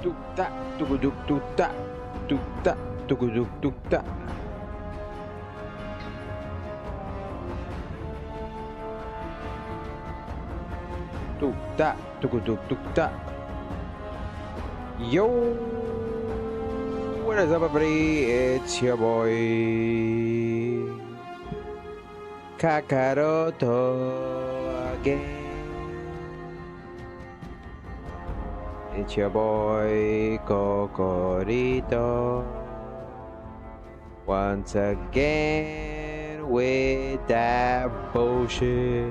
Tukta, tukuduk, tukta, tukta, tukuduk, tukta. Tukta, tukuduk, tukta. Yo, what is up, everybody? It's your boy Kakaroto again. It's your boy Kokorito once again with that bullshit.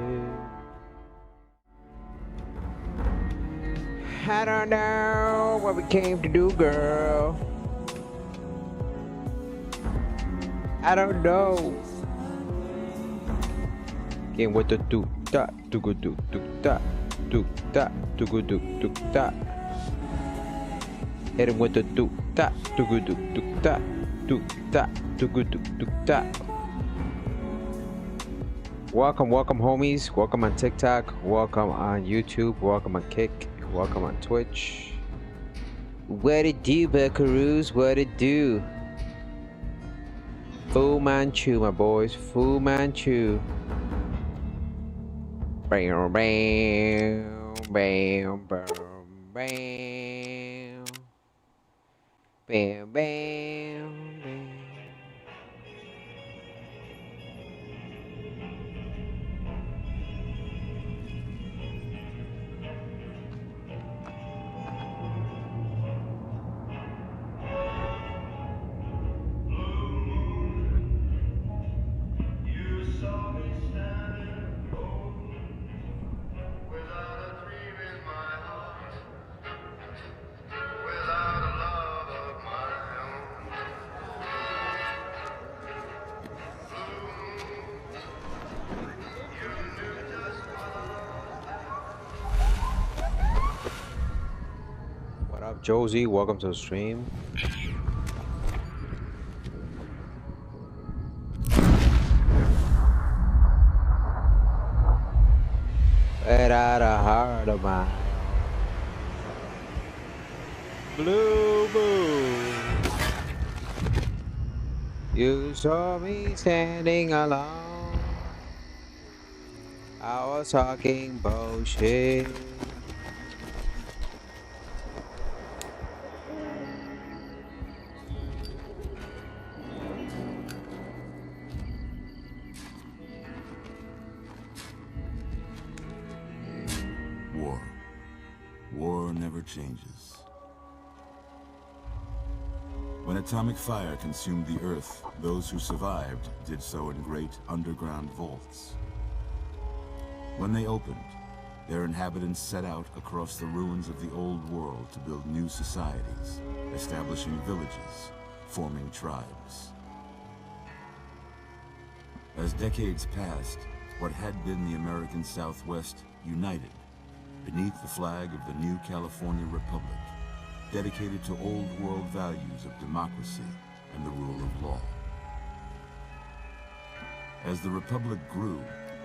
I don't know what we came to do, girl. I don't know. Came with the tuk-ta, tuk-tuk-tuk-ta, tuk-ta, tuk-tuk-tuk-ta. Hit him with the tuk-ta, tuk-tuk-tuk-ta, tuk-ta, tuk-tuk-tuk-ta. Welcome, welcome, homies. Welcome on TikTok. Welcome on YouTube. Welcome on Kick. Welcome on Twitch. What it do, buckaroos? What it do? Fu Manchu, my boys. Fu Manchu. Bam, bam, bam, bam, bam. Bam, bam, bam. What up, Josie? Welcome to the stream. Without a heart of mine. Blue moon. You saw me standing alone. I was talking bullshit. War never changes. When atomic fire consumed the Earth, those who survived did so in great underground vaults. When they opened, their inhabitants set out across the ruins of the old world to build new societies, establishing villages, forming tribes. As decades passed, what had been the American Southwest united beneath the flag of the new California Republic, dedicated to old world values of democracy and the rule of law. As the Republic grew,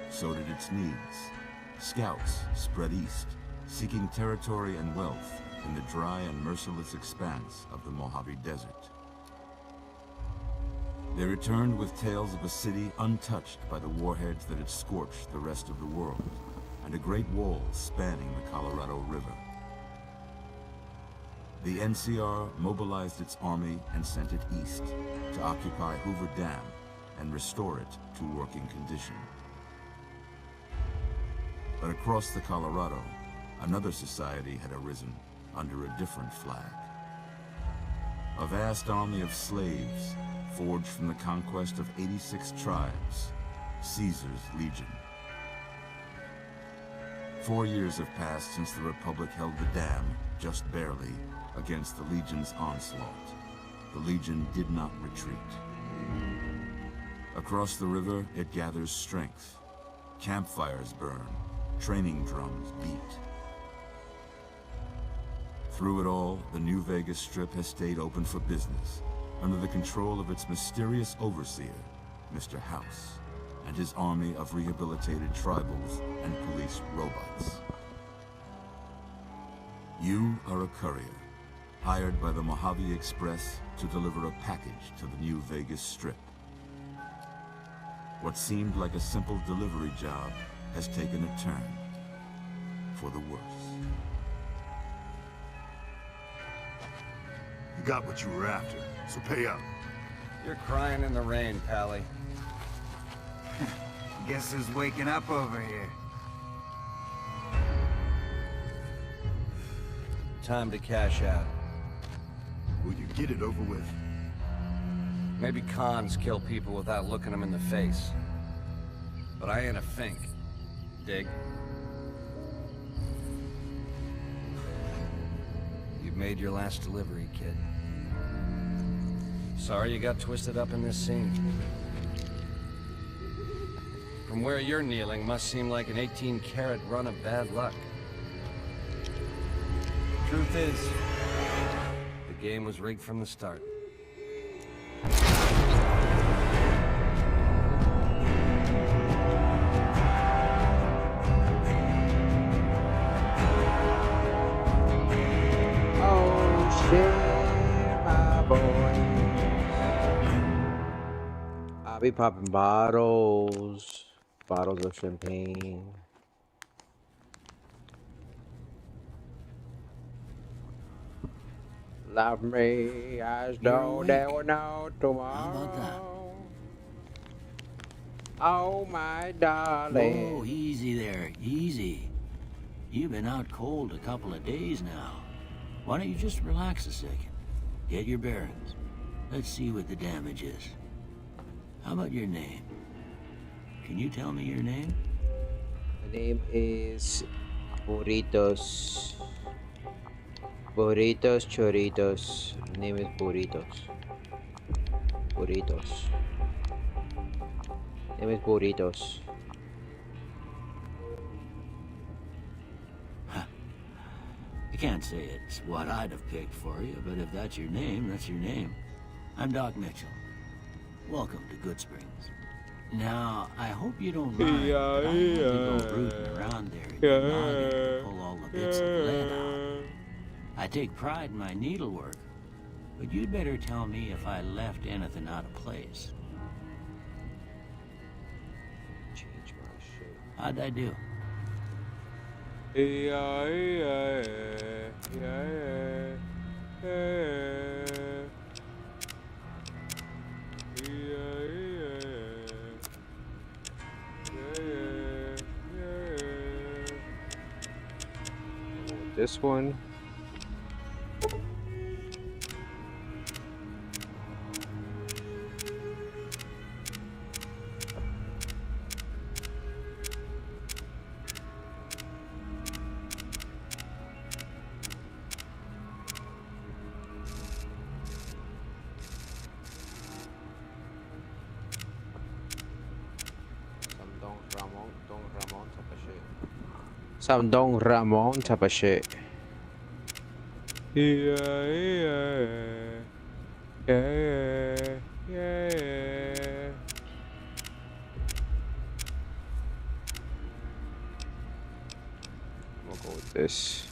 so did its needs. Scouts spread east, seeking territory and wealth in the dry and merciless expanse of the Mojave Desert. They returned with tales of a city untouched by the warheads that had scorched the rest of the world, and a great wall spanning the Colorado River. The NCR mobilized its army and sent it east to occupy Hoover Dam and restore it to working condition. But across the Colorado, another society had arisen under a different flag. A vast army of slaves forged from the conquest of 86 tribes, Caesar's Legion. 4 years have passed since the Republic held the dam, just barely, against the Legion's onslaught. The Legion did not retreat. Across the river, it gathers strength. Campfires burn, training drums beat. Through it all, the New Vegas Strip has stayed open for business, under the control of its mysterious overseer, Mr. House, and his army of rehabilitated tribals and police robots. You are a courier, hired by the Mojave Express to deliver a package to the new Vegas Strip. What seemed like a simple delivery job has taken a turn for the worse. You got what you were after, so pay up. You're crying in the rain, Pally. Guess who's waking up over here? Time to cash out. Will you get it over with? Maybe cons kill people without looking them in the face. But I ain't a fink. Dig? You've made your last delivery, kid. Sorry you got twisted up in this scene. From where you're kneeling must seem like an 18-carat run of bad luck. Truth is, the game was rigged from the start. Oh shit, my boy. I'll be popping bottles of champagne. Love me as though there were no tomorrow. Oh my darling. Whoa, easy there, easy. You've been out cold a couple of days now. Why don't you just relax a second? Get your bearings. Let's see what the damage is. How about your name? Can you tell me your name? The name is Burritos. Burritos Choritos. Name is Burritos. Burritos. Name is Burritos. I can't say it's what I'd have picked for you, but if that's your name, that's your name. I'm Doc Mitchell. Welcome to Good Springs. Now, I hope you don't mind, but I had to go rooting around there in your noggin to pull all the bits of lead out. I take pride in my needlework, but you'd better tell me if I left anything out of place. Change my shit. How'd I do? This one. Some Don Ramon type of shit. Yeah. We'll go with this.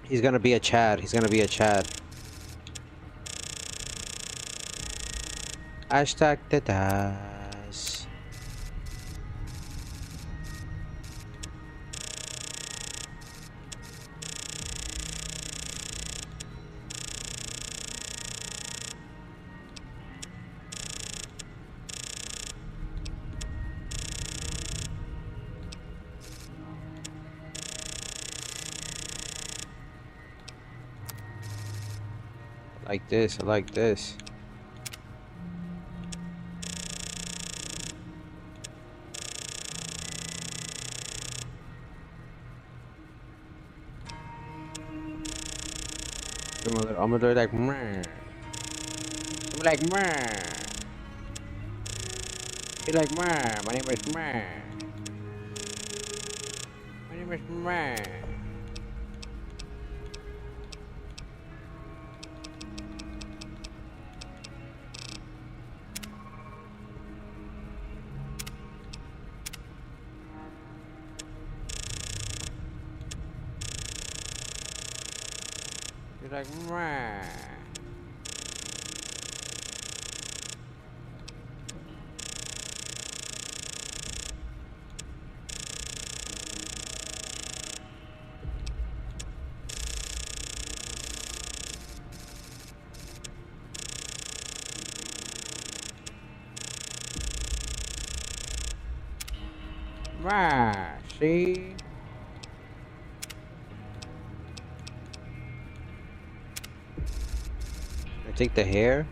He's gonna be a Chad. He's gonna be a Chad. Hashtag tetas. Like this, I like this. I'm gonna do it like meh. I'm like meh. He like meh. My name is meh. My name is meh. He's like meh. Meh. See? I take the hair.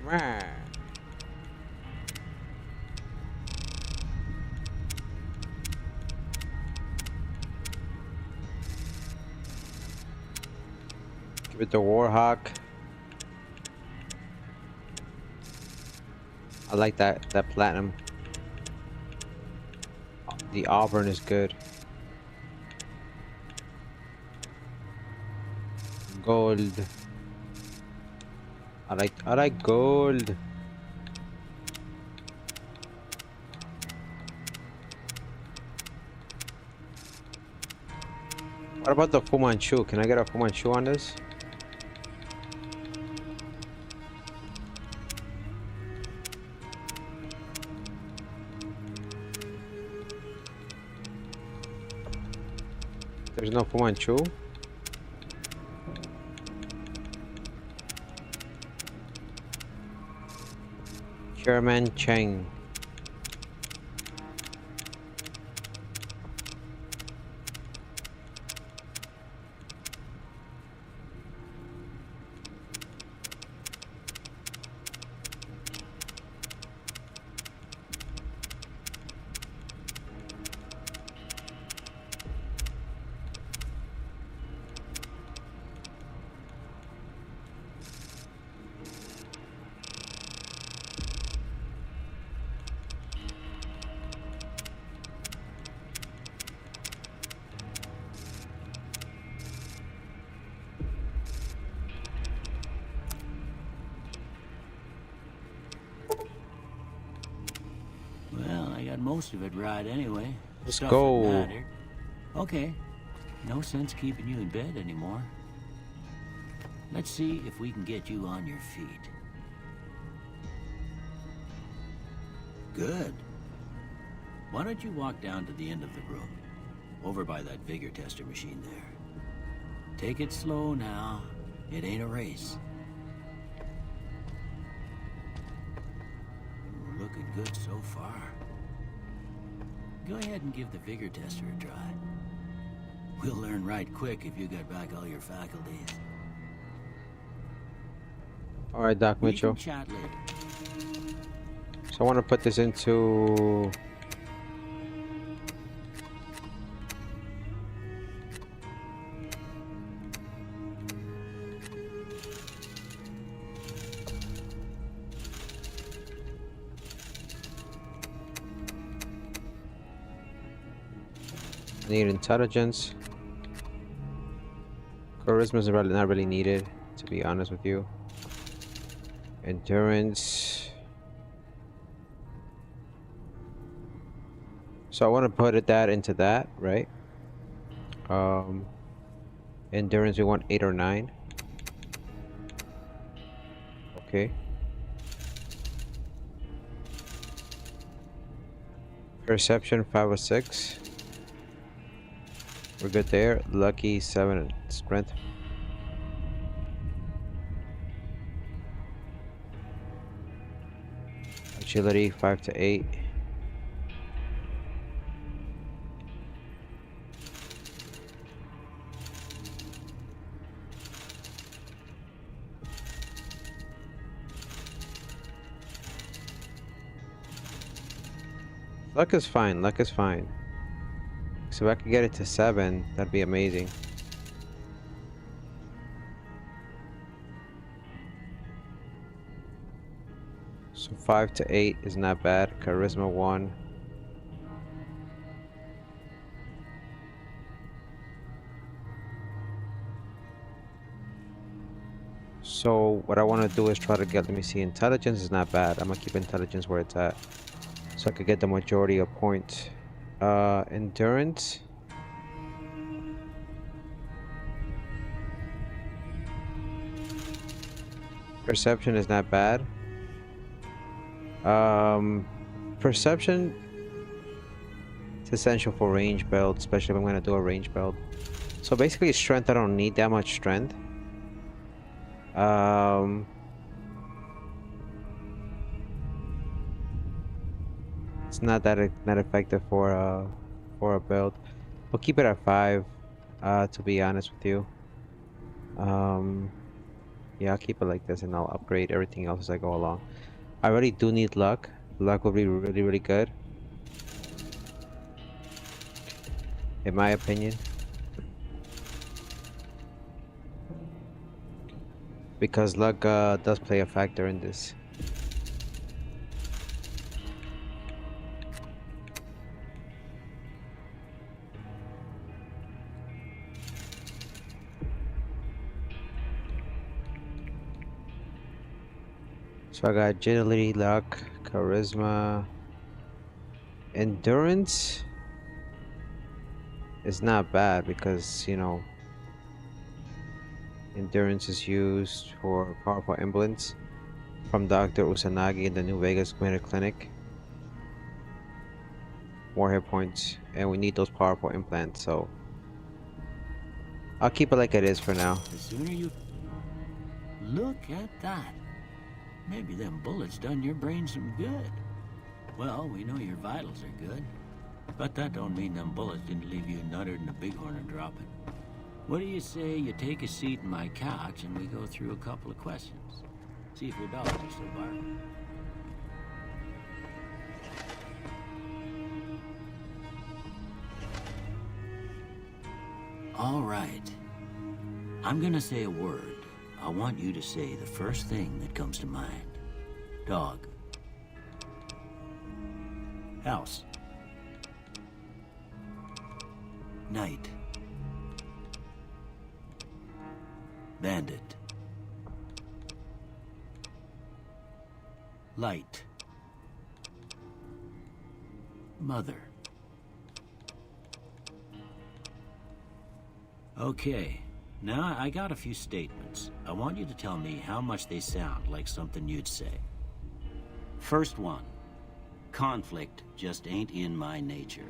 Meh. Give it the Warhawk. I like that platinum. The auburn is good. Gold. I like gold. What about the Fu Manchu? Can I get a Fu Manchu on this? There's no Fu Manchu. Chairman Cheng. Most of it right anyway. Let's Stuff go. that mattered. Okay. No sense keeping you in bed anymore. Let's see if we can get you on your feet. Good. Why don't you walk down to the end of the room? Over by that vigor tester machine there. Take it slow now. It ain't a race. You're looking good so far. Go ahead and give the vigor tester a try. We'll learn right quick if you get back all your faculties. All right, Doc Mitchell. We can chat later. So I want to put this into... I need intelligence. Charisma is not really needed, to be honest with you. Endurance. So I want to put that into that, right? Um, endurance we want 8 or 9. Okay. Perception 5 or 6. We're good there. Lucky 7. Strength. Agility 5 to 8. Luck is fine. Luck is fine. So if I could get it to 7, that'd be amazing. So 5 to 8 is not bad. Charisma 1. So what I want to do is try to get, let me see, intelligence is not bad. I'm gonna keep intelligence where it's at, so I could get the majority of points. Endurance. Perception is not bad. Perception is essential for range build, especially if I'm gonna do a range build. So basically strength, I don't need that much strength. It's not that not effective for a build. We'll keep it at 5, to be honest with you. Yeah, I'll keep it like this and I'll upgrade everything else as I go along. I really do need luck. Luck will be really, really good, in my opinion. Because luck does play a factor in this. So I got agility, luck, charisma, endurance is not bad because, you know, endurance is used for powerful implants from Dr. Usanagi in the New Vegas Community Clinic. More hit points, and we need those powerful implants, so I'll keep it like it is for now. The sooner you... Look at that. Maybe them bullets done your brain some good. Well, we know your vitals are good. But that don't mean them bullets didn't leave you nuttered and a bighorn are dropping. What do you say you take a seat in my couch and we go through a couple of questions? See if your dogs are still barking. All right. I'm gonna say a word. I want you to say the first thing that comes to mind. Dog. House. Night. Bandit. Light. Mother. Okay. Now, I got a few statements. I want you to tell me how much they sound like something you'd say. First one. Conflict just ain't in my nature.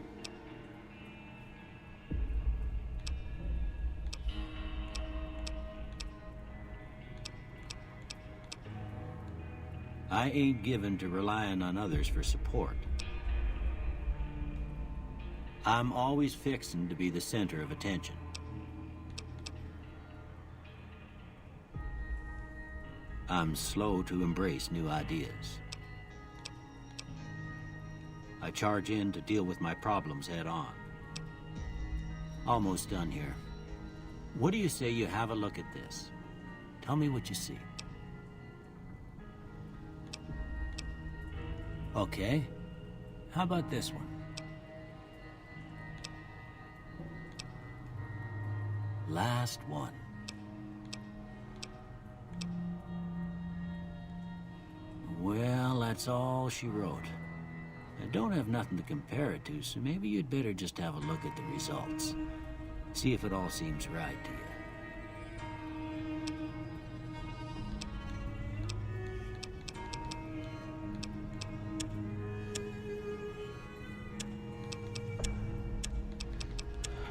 I ain't given to relying on others for support. I'm always fixin' to be the center of attention. I'm slow to embrace new ideas. I charge in to deal with my problems head on. Almost done here. What do you say you have a look at this? Tell me what you see. Okay. How about this one? Last one. Well, that's all she wrote. I don't have nothing to compare it to, so maybe you'd better just have a look at the results. See if it all seems right to you.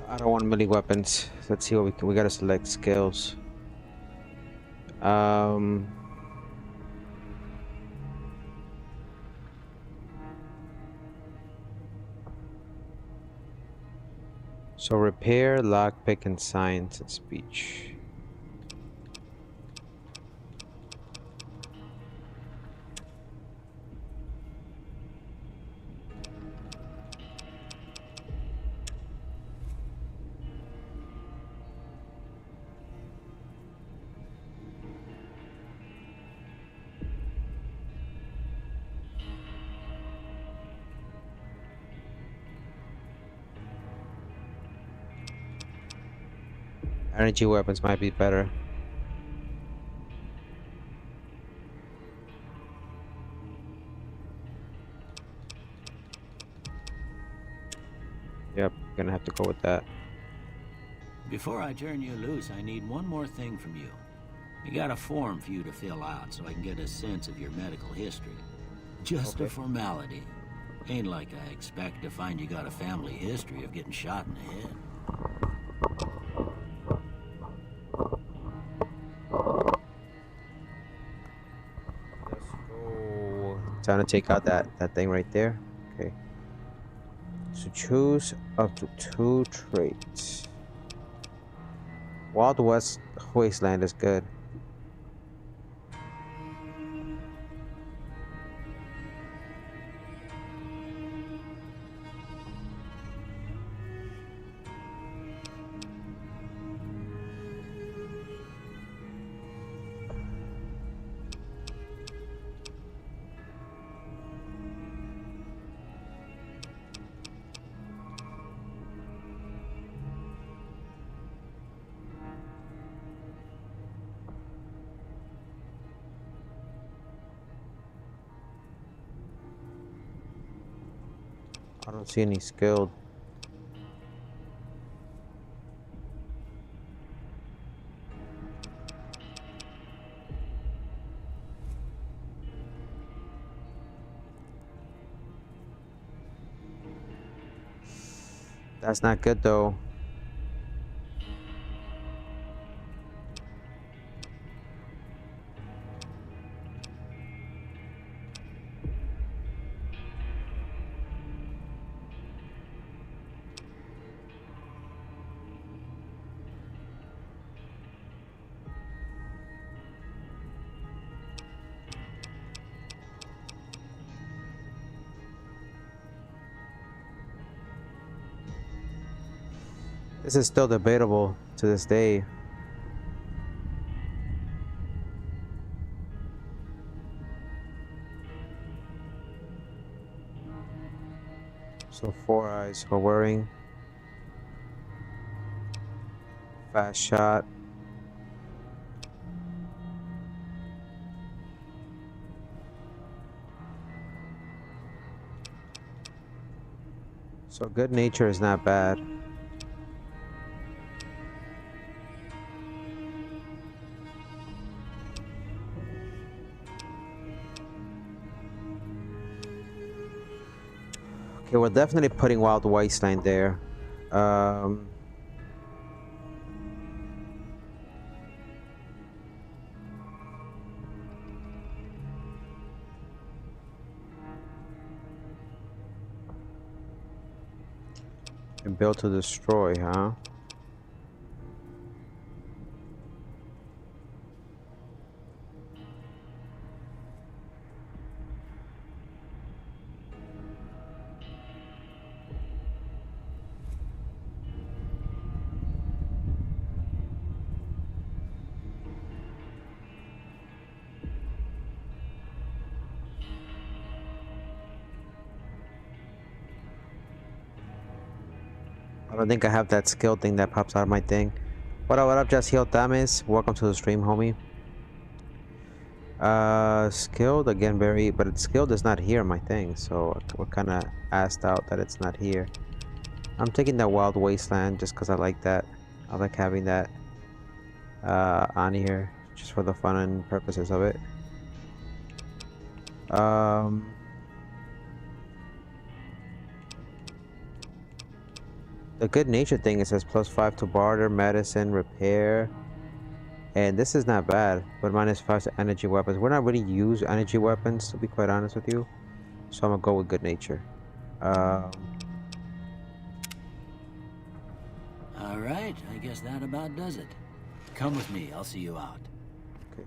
I don't want melee weapons. Let's see what we gotta select skills. So repair, lockpick, and science and speech. Energy weapons might be better. Yep, gonna have to go with that. Before I turn you loose, I need one more thing from you. I got a form for you to fill out so I can get a sense of your medical history. Just a formality. Ain't like I expect to find you got a family history of getting shot in the head. Let's go. Time to take out that thing right there. Okay. So choose up to 2 traits. Wild West Wasteland is good. I don't see any skilled. That's not good though. This is still debatable to this day. So 4 eyes for wearing. Fast shot. So good nature is not bad. Okay, we're definitely putting Wild Wasteland there. And build to destroy, huh? I don't think I have that skill thing that pops out of my thing. What up, Just Heal Damis? Welcome to the stream, homie. Skilled again, very, but it's skilled is not here on my thing, so we're kind of asked out that it's not here. I'm taking that wild wasteland just because I like that. I like having that on here just for the fun and purposes of it. The good nature thing, it says +5 to barter, medicine, repair. And this is not bad, but -5 to energy weapons. We're not really use energy weapons, to be quite honest with you. So I'm gonna go with good nature. All right, I guess that about does it. Come with me, I'll see you out. Okay.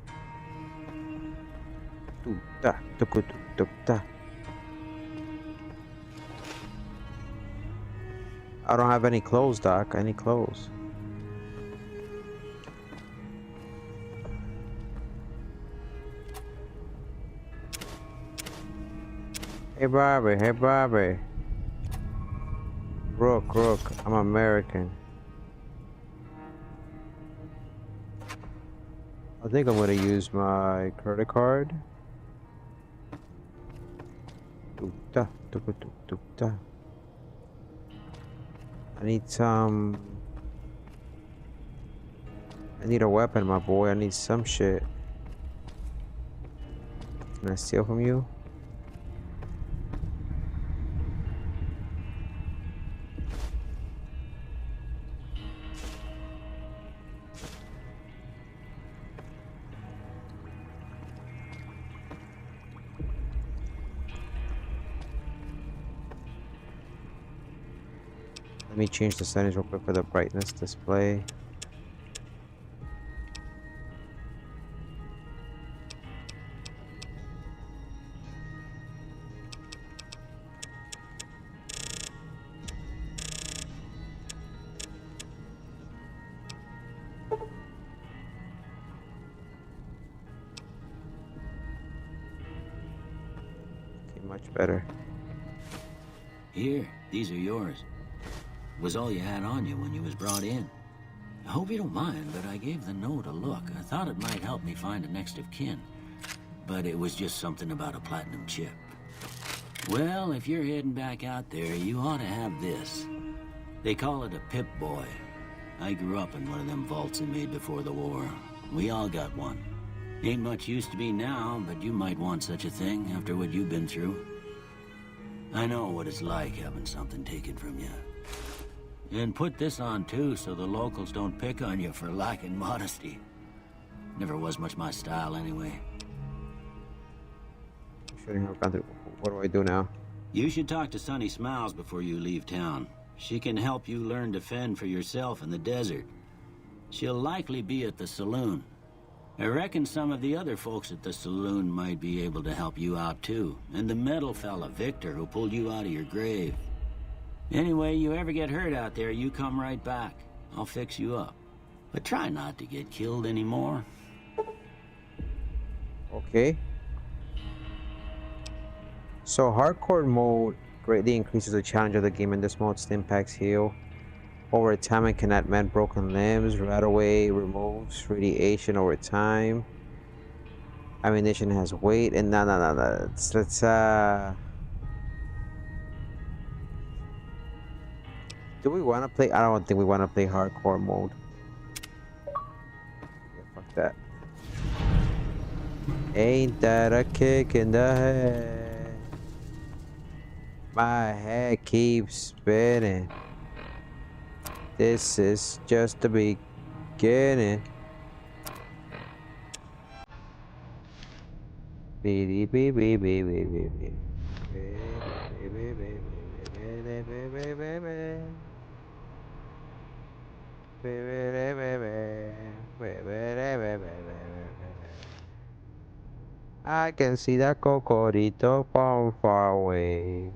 Tuta, tuku, tuta. I don't have any clothes, Doc. Any clothes? Hey, Bobby. Hey, Bobby. Rook. I'm American. I think I'm gonna use my credit card. Tuta, tuku, tuta. I need some... I need a weapon, my boy. I need some shit. Can I steal from you? Let me change the settings real quick for the brightness display. Okay, much better. Here, these are yours. Was all you had on you when you was brought in. I hope you don't mind, but I gave the note a look. I thought it might help me find a next of kin. But it was just something about a platinum chip. Well, if you're heading back out there, you ought to have this. They call it a Pip-Boy. I grew up in one of them vaults they made before the war. We all got one. Ain't much use to be now, but you might want such a thing after what you've been through. I know what it's like having something taken from you. And put this on too, so the locals don't pick on you for lacking modesty. Never was much my style anyway. Shouldn't have gone through. What do I do now? You should talk to Sunny Smiles before you leave town. She can help you learn to fend for yourself in the desert. She'll likely be at the saloon. I reckon some of the other folks at the saloon might be able to help you out too. And the metal fella, Victor, who pulled you out of your grave. Anyway, you ever get hurt out there, you come right back. I'll fix you up. But try not to get killed anymore. Okay. So hardcore mode greatly increases the challenge of the game. In this mode, stimpaks heal over time and cannot mend broken limbs. Right away removes radiation over time. Ammunition has weight and no. Let's do we want to play? I don't think we want to play hardcore mode. Yeah, fuck that. Ain't that a kick in the head? My head keeps spinning. This is just the beginning. I can see that cocorito from far away.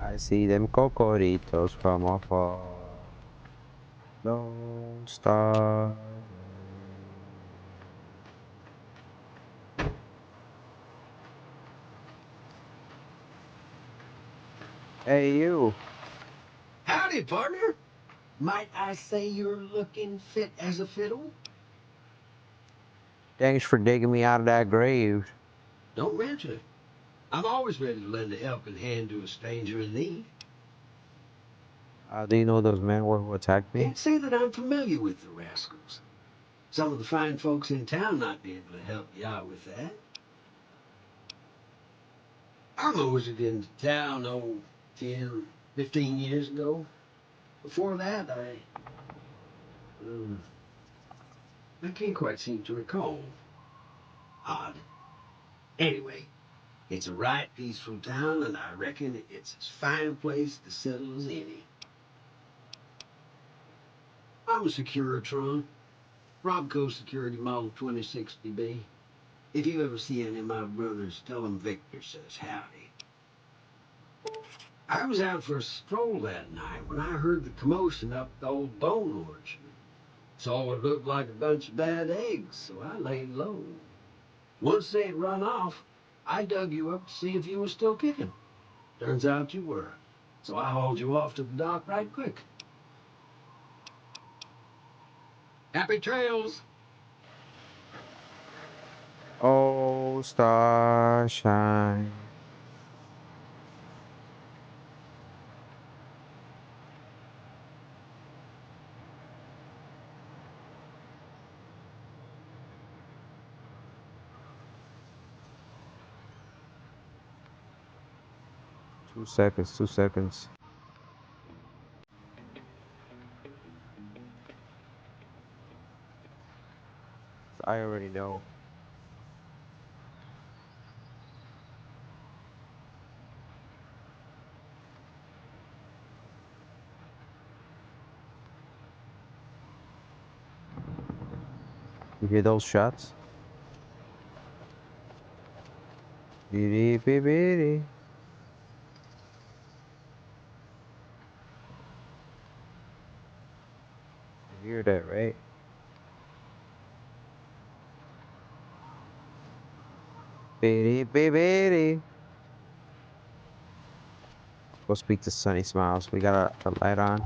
I see them cocoritos from afar. Don't stop. Hey, you. Howdy Howdy, partner. Might I say you're looking fit as a fiddle? Thanks for digging me out of that grave. Don't mention it. I'm always ready to lend a helping hand to a stranger in need. Do you know those men were who attacked me? Can't say that I'm familiar with the rascals. Some of the fine folks in town might be able to help you out with that. I motored into town, 10, 15 years ago. Before that, I can't quite seem to recall. Odd. Anyway, it's a right peaceful town, and I reckon it's as fine a place to settle as any. I'm a Securitron, Robco Security Model 2060B. If you ever see any of my brothers, tell them Victor says howdy. I was out for a stroll that night when I heard the commotion up the old bone orchard. Saw what looked like a bunch of bad eggs, so I laid low. Once they had run off, I dug you up to see if you were still kicking. Turns out you were, so I hauled you off to the dock right quick. Happy trails! Oh, starshine. Two seconds, 2 seconds. I already know. You hear those shots? Beady, beady, beady. You hear that, right? Beady, beady, beady. Go speak to Sunny Smiles. We got a light on.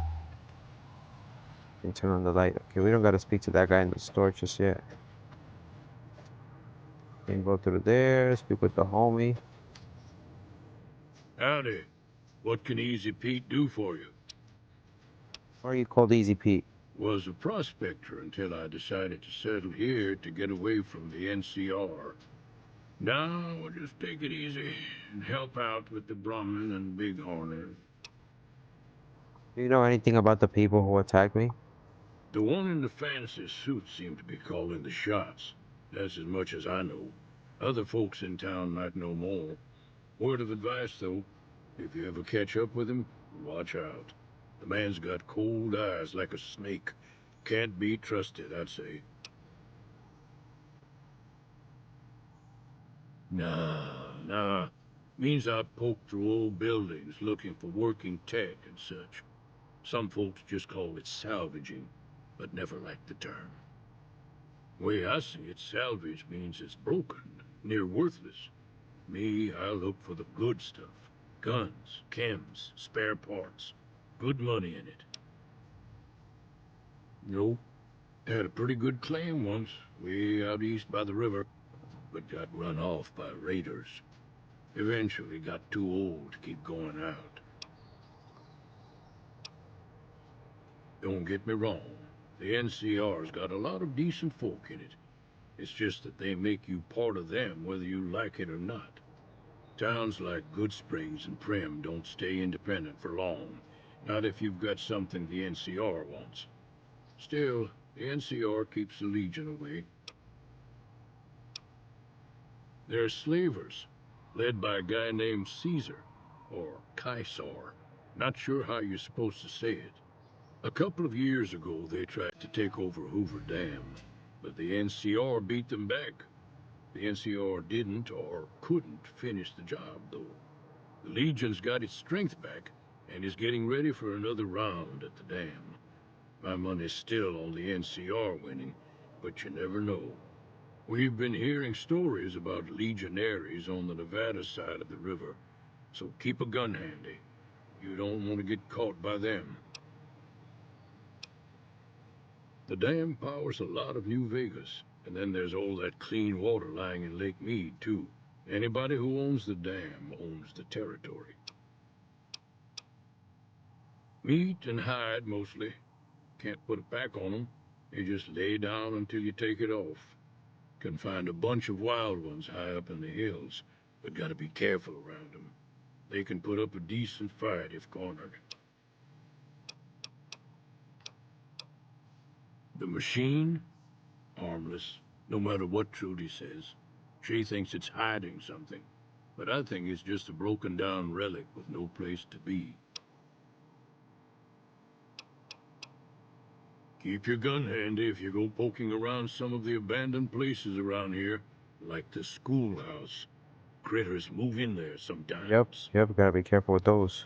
And turn on the light. Okay, we don't gotta speak to that guy in the store just yet. Can go through there, speak with the homie. Howdy. What can Easy Pete do for you? Why are you called Easy Pete? Was a prospector until I decided to settle here to get away from the NCR. Now we'll just take it easy and help out with the Brahmin and Bighorner. Do you know anything about the people who attacked me? The one in the fancy suit seemed to be calling the shots. That's as much as I know. Other folks in town might know more. Word of advice, though, if you ever catch up with him, watch out. The man's got cold eyes like a snake. Can't be trusted, I'd say. Nah. Means I poke through old buildings looking for working tech and such. Some folks just call it salvaging, but never liked the term. Way I see it, salvage means it's broken, near worthless. Me, I look for the good stuff. Guns, chems, spare parts. Good money in it. No, had a pretty good claim once, way out east by the river, but got run off by raiders. Eventually got too old to keep going out. Don't get me wrong, the NCR's got a lot of decent folk in it. It's just that they make you part of them whether you like it or not. Towns like Goodsprings and Prim don't stay independent for long. Not if you've got something the NCR wants. Still, the NCR keeps the Legion away. They're slavers, led by a guy named Caesar, or Caesar. Not sure how you're supposed to say it. A couple of years ago, they tried to take over Hoover Dam, but the NCR beat them back. The NCR didn't or couldn't finish the job, though. The Legion's got its strength back and is getting ready for another round at the dam. My money's still on the NCR winning, but you never know. We've been hearing stories about legionaries on the Nevada side of the river, so keep a gun handy. You don't want to get caught by them. The dam powers a lot of New Vegas, and then there's all that clean water lying in Lake Mead, too. Anybody who owns the dam owns the territory. Meat and hide, mostly. Can't put it back on them. You just lay down until you take it off. Can find a bunch of wild ones high up in the hills, but gotta be careful around them. They can put up a decent fight if cornered. The machine? Harmless, no matter what Trudy says. She thinks it's hiding something, but I think it's just a broken down relic with no place to be. Keep your gun handy if you go poking around some of the abandoned places around here, like the schoolhouse. Critters move in there sometimes. Yep, gotta be careful with those.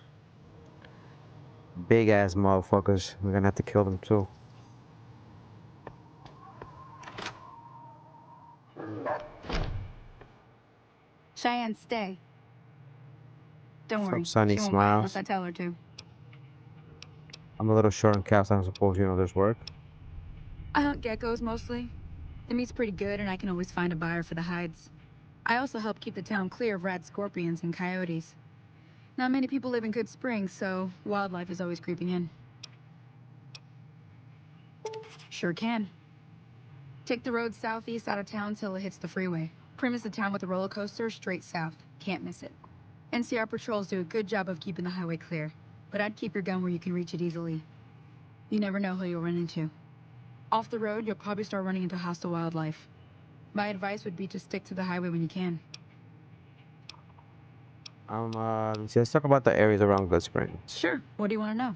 Big ass motherfuckers. We're gonna have to kill them too. Cheyenne, stay. Don't worry. What's up, Sunny She won't bite unless Smiles? I tell her to. I'm a little short on caps. I don't suppose you know this work. I hunt geckos mostly. The meat's pretty good and I can always find a buyer for the hides. I also help keep the town clear of rat scorpions and coyotes. Not many people live in Good Springs, so wildlife is always creeping in. Sure can. Take the road southeast out of town till it hits the freeway. Prim is the town with the roller coaster straight south. Can't miss it. NCR patrols do a good job of keeping the highway clear, but I'd keep your gun where you can reach it easily. You never know who you'll run into. Off the road, you'll probably start running into hostile wildlife. My advice would be to stick to the highway when you can. Let's talk about the areas around Good Springs. Sure. What do you want to know?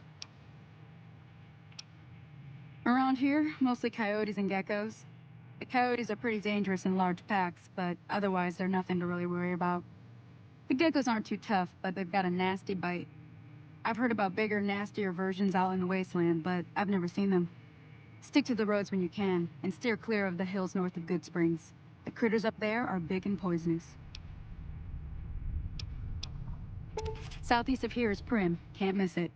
Around here, mostly coyotes and geckos. The coyotes are pretty dangerous in large packs, but otherwise they're nothing to really worry about. The geckos aren't too tough, but they've got a nasty bite. I've heard about bigger, nastier versions out in the wasteland, but I've never seen them. Stick to the roads when you can, and steer clear of the hills north of Good Springs. The critters up there are big and poisonous. Southeast of here is Prim. Can't miss it,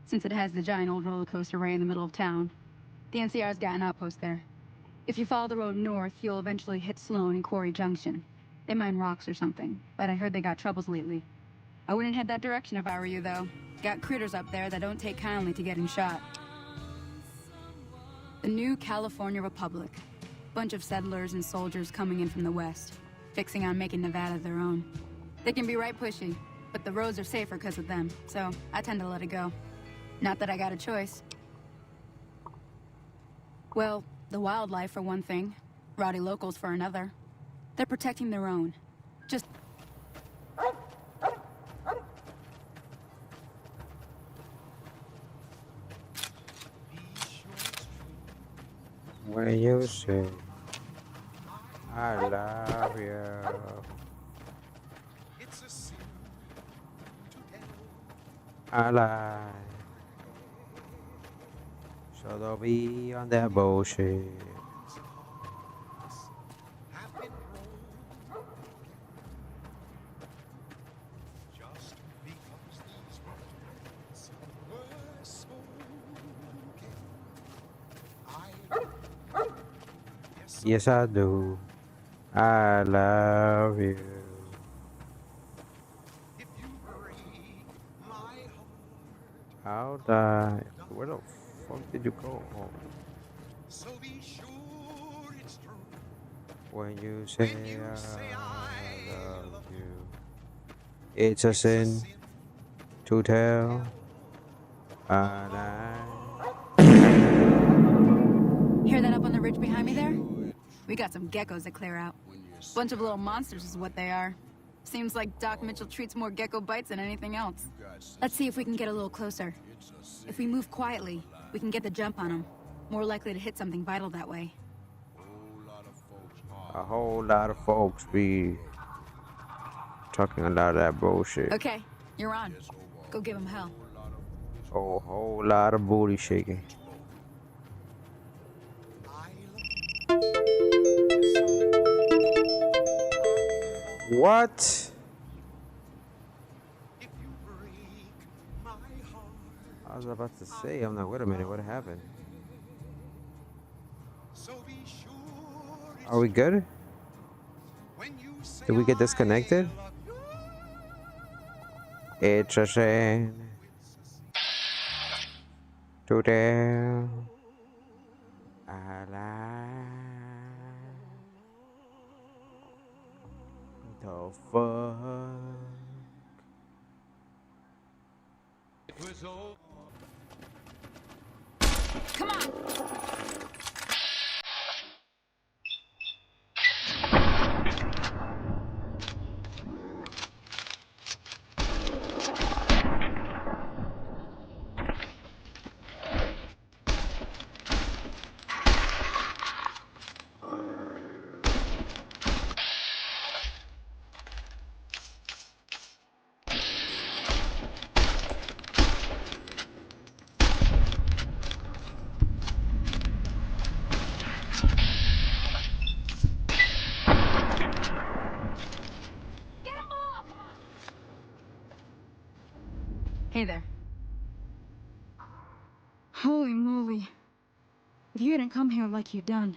since it has the giant old roller coaster right in the middle of town. The NCR's got an outpost there. If you follow the road north, you'll eventually hit Sloan and Quarry Junction. They mine rocks or something, but I heard they got troubles lately. I wouldn't head that direction if I were you, though. Got critters up there that don't take kindly to getting shot. The new California Republic. Bunch of settlers and soldiers coming in from the west, fixing on making Nevada their own. They can be right pushy, but the roads are safer because of them, so I tend to let it go. Not that I got a choice. Well, the wildlife for one thing, rowdy locals for another. They're protecting their own. Just... When you say I love you, I lie. So don't be on that bullshit. Yes, I do. I love you. I'll die. Where the fuck did you go? Oh. When you say I love you, it's a sin to tell a lie. Hear that up on the ridge behind me there? We got some geckos to clear out. Bunch of little monsters is what they are. Seems like Doc Mitchell treats more gecko bites than anything else. Let's see if we can get a little closer. If we move quietly, we can get the jump on them. More likely to hit something vital that way. A whole lot of folks be talking a lot of that bullshit. Okay, you're on. Go give them hell. A whole lot of booty shaking. What? I was about to say, I'm like, wait a minute, what happened? Are we good? Did we get disconnected? It's a shame. Today, I like the fuck. Come on! Hey there. Holy moly. If you hadn't come here like you've done,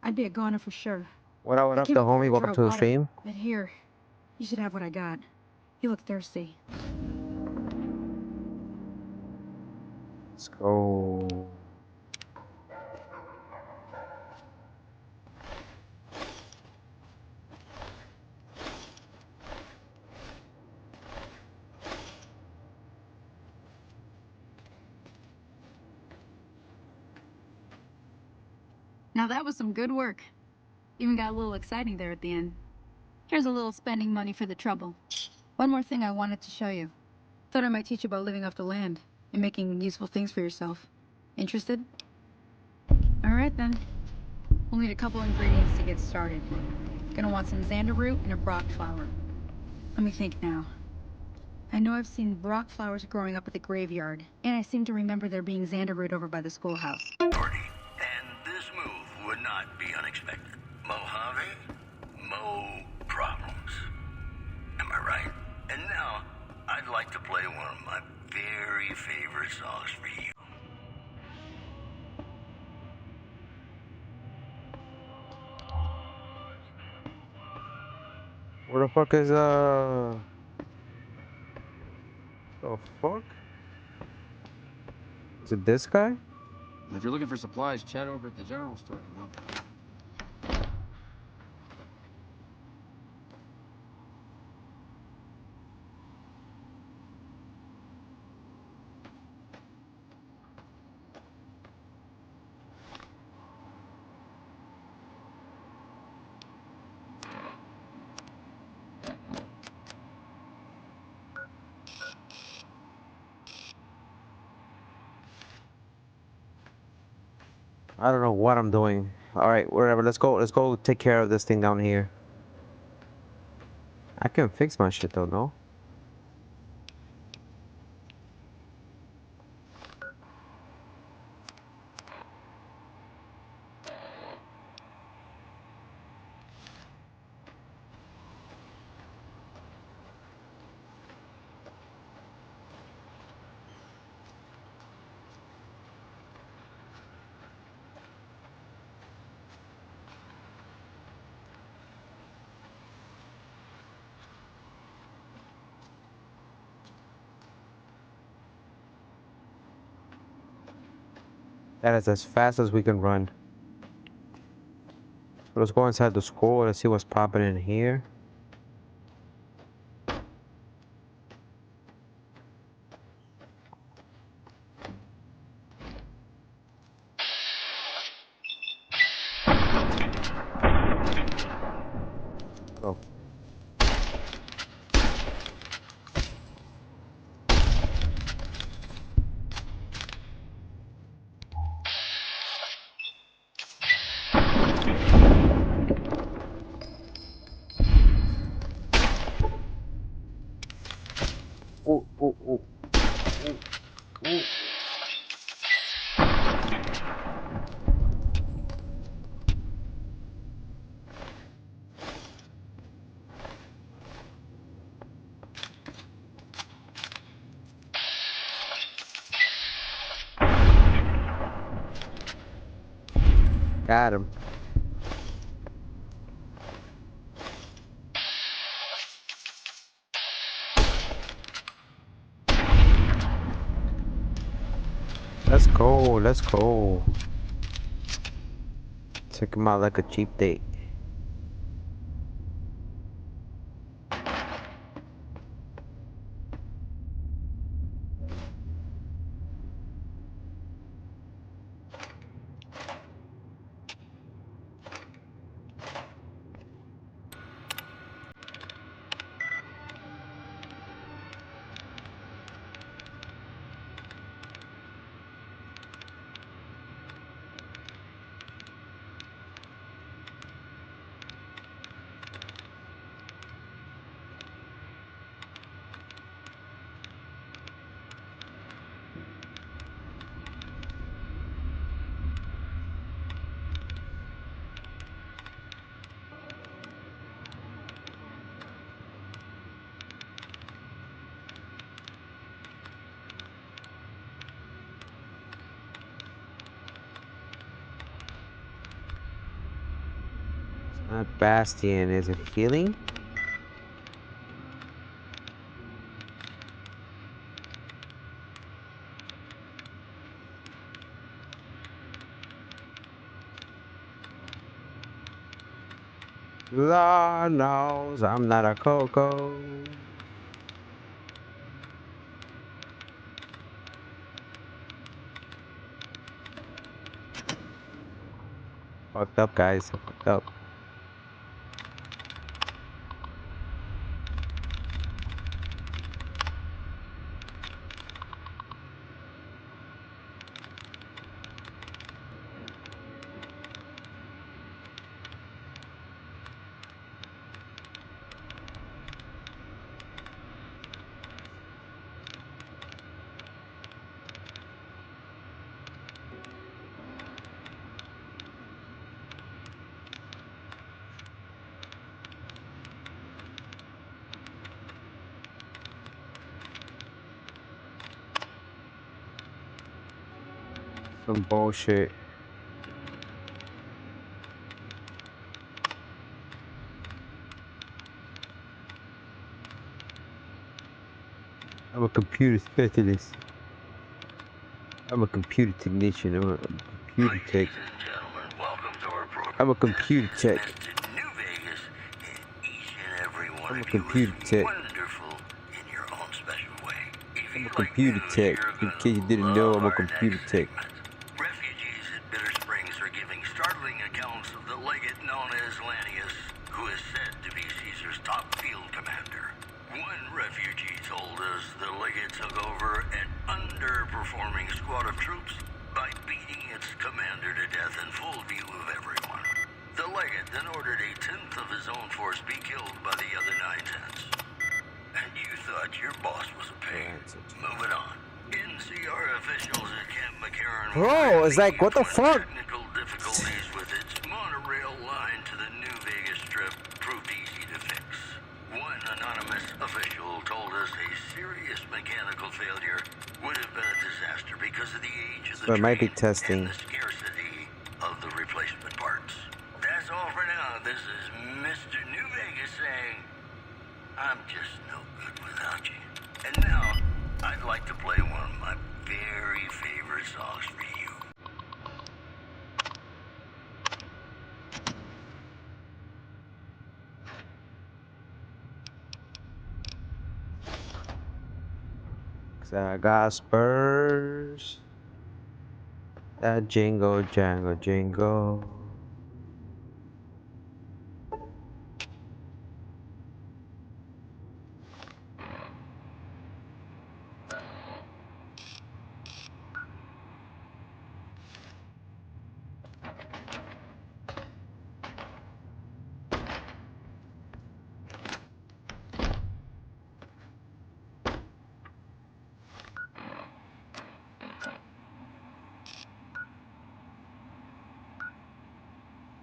I'd be a goner for sure. What up, the homie? Welcome to the stream. But here, you should have what I got. You look thirsty. Let's go. Now that was some good work. Even got a little exciting there at the end. Here's a little spending money for the trouble. One more thing I wanted to show you. Thought I might teach you about living off the land and making useful things for yourself. Interested? Alright then. We'll need a couple ingredients to get started. Gonna want some xander root and a brock flower. Let me think now. I know I've seen brock flowers growing up at the graveyard, and I seem to remember there being xander root over by the schoolhouse. And this move would not be unexpected. Mojave, mo problems. Am I right? And now, I'd like to play one of my very favorite songs for you. Where the fuck is the fuck? Is it this guy? If you're looking for supplies, chat over at the general store, you know. I don't know what I'm doing. All right, whatever. Let's go. Let's go take care of this thing down here. I can fix my shit though, no? That is as fast as we can run. Let's go inside the school. Let's see what's popping in here. Oh. Oh, oh, oh. Oh, oh. Got him. Let's go, let's go. Take him out like a cheap date. Not Bastion, is it healing? Lord knows I'm not a Coco. Fucked up, guys. Fucked up. Some bullshit. I'm a computer specialist. I'm a computer technician. I'm a computer tech. I'm a computer tech. I'm a computer tech. I'm a computer tech. In case you didn't know, I'm a computer tech. Refugees at Bitter Springs are giving startling accounts of the legate known as Lanius, who is said to be Caesar's top field commander. One refugee told us the legate took over an underperforming squad of troops by beating its commander to death in full view of everyone. The legate then ordered a tenth of his own force be killed by the other 9/10. And you thought your boss was a pig. Moving on. NCR officials at Camp McCarran. Bro, it's like, what the fuck? Technical difficulties with its monorail line to the New Vegas Strip proved easy to fix. One anonymous official told us a serious mechanical failure would have been a disaster because of the age of the So it might be train testing. and the scarcity of the replacement parts. That's all for now. This is Mr. New Vegas saying, I'm just no good without you. And now, I'd like to play one of my very favorite songs for you. Cause I got spurs. That jingle, jangle, jingle.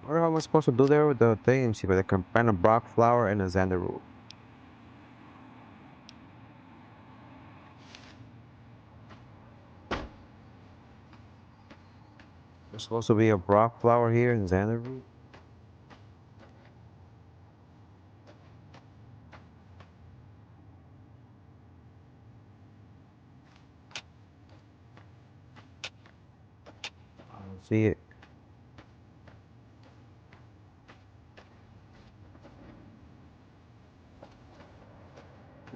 What am I supposed to do there with the thing? See, with a combine a Brock flower and a Xander root. There's supposed to be a Brock flower here and Xander root. see it.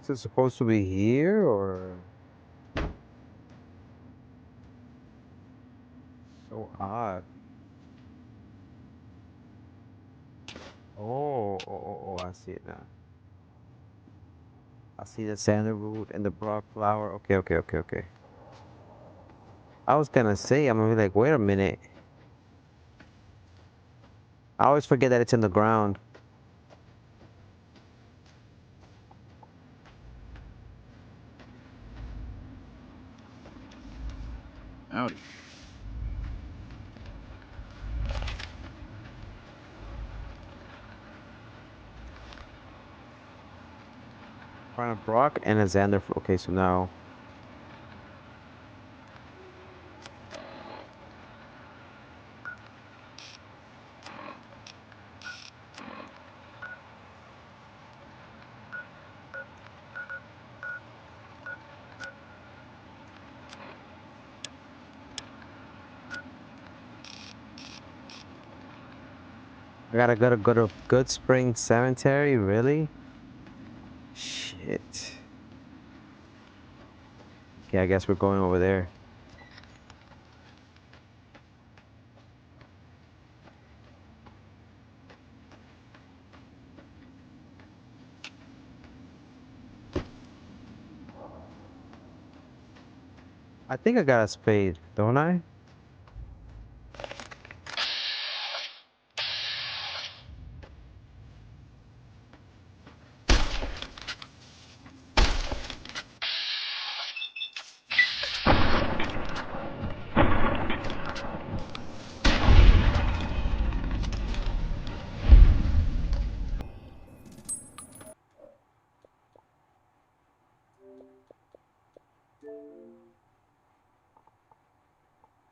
Is it supposed to be here or? So odd. Oh, I see it now. I see the sandalwood and the broad flower. Okay. I was gonna say, I'm gonna be like, wait a minute. I always forget that it's in the ground. Howdy. Find a Brock and a Xander. Okay, so now. I gotta go to Good Spring Cemetery, really? Shit. Okay, I guess we're going over there. I think I got a spade, don't I?